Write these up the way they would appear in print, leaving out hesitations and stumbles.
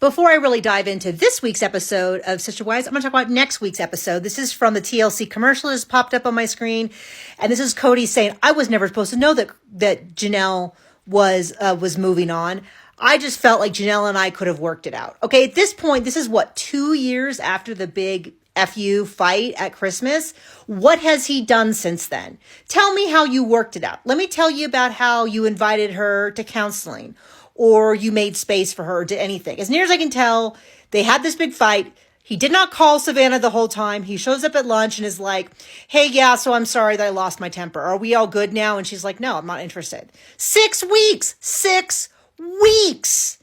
Before I really dive into this week's episode of Sister Wives, I'm going to talk about next week's episode. This is from the TLC commercial that just popped up on my screen. And this is Kody saying, I was never supposed to know that Janelle was moving on. I just felt like Janelle and I could have worked it out. Okay, at this point, this is 2 years after the big FU fight at Christmas. What has he done since then? Tell me how you worked it out. Let me tell you about how you invited her to counseling, or you made space for her, or did anything. As near as I can tell, they had this big fight. He did not call Savannah the whole time. He shows up at lunch and is like, hey, yeah, so I'm sorry that I lost my temper. Are we all good now? And she's like, no, I'm not interested. 6 weeks. 6 weeks.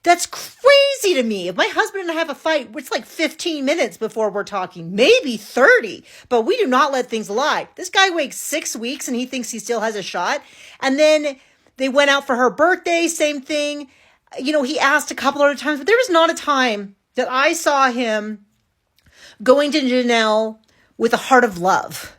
That's crazy to me. If my husband and I have a fight, it's like 15 minutes before we're talking, maybe 30, but we do not let things lie. This guy waits 6 weeks and he thinks he still has a shot. And then they went out for her birthday, same thing. You know, he asked a couple other times, but there was not a time that I saw him going to Janelle with a heart of love.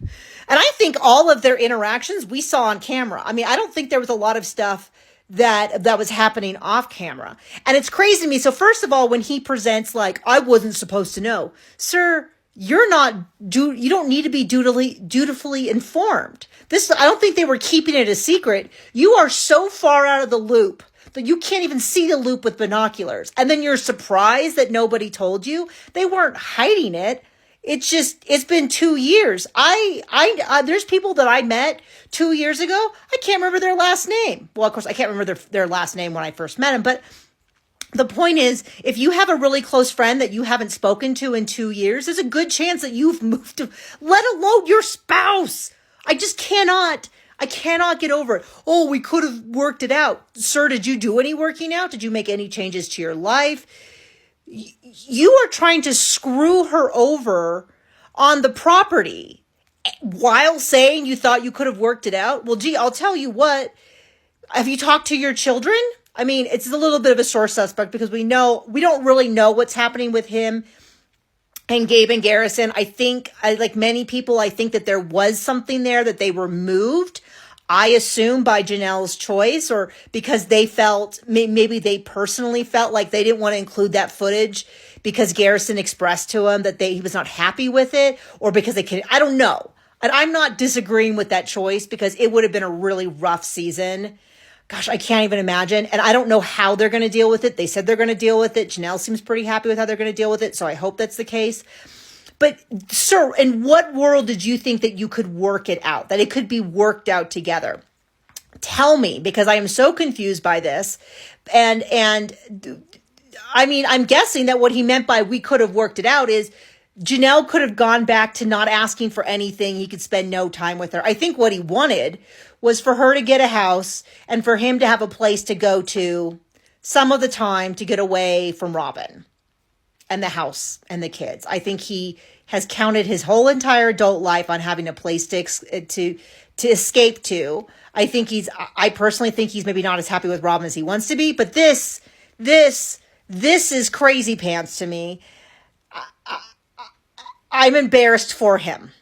And I think all of their interactions we saw on camera. I mean, I don't think there was a lot of stuff that was happening off camera. And it's crazy to me. So first of all, when he presents like, I wasn't supposed to know, sir, you don't need to be dutifully informed. I don't think they were keeping it a secret. You are so far out of the loop that you can't even see the loop with binoculars. And then you're surprised that nobody told you. They weren't hiding it. It's been 2 years. There's people that I met 2 years ago. I can't remember their last name. Well, of course, I can't remember their last name when I first met them, but the point is, if you have a really close friend that you haven't spoken to in 2 years, there's a good chance that you've moved to, let alone your spouse. I cannot get over it. Oh, we could have worked it out. Sir, did you do any working out? Did you make any changes to your life? You are trying to screw her over on the property while saying you thought you could have worked it out. Well, gee, I'll tell you what. Have you talked to your children? I mean, it's a little bit of a sore suspect because we don't really know what's happening with him and Gabe and Garrison. I think, like many people, I think that there was something there that they removed. I assume by Janelle's choice, or because they felt, maybe they personally felt like they didn't want to include that footage because Garrison expressed to him that he was not happy with it, or because I don't know. And I'm not disagreeing with that choice because it would have been a really rough season. Gosh, I can't even imagine. And I don't know how they're going to deal with it. They said they're going to deal with it. Janelle seems pretty happy with how they're going to deal with it. So I hope that's the case. But sir, in what world did you think that you could work it out, that it could be worked out together? Tell me, because I am so confused by this. And I mean, I'm guessing that what he meant by we could have worked it out is Janelle could have gone back to not asking for anything. He could spend no time with her. I think what he wanted was for her to get a house and for him to have a place to go to some of the time to get away from Robin and the house and the kids. I think he has counted his whole entire adult life on having a place to escape to. I personally think he's maybe not as happy with Robin as he wants to be, but this is crazy pants to me. I'm embarrassed for him.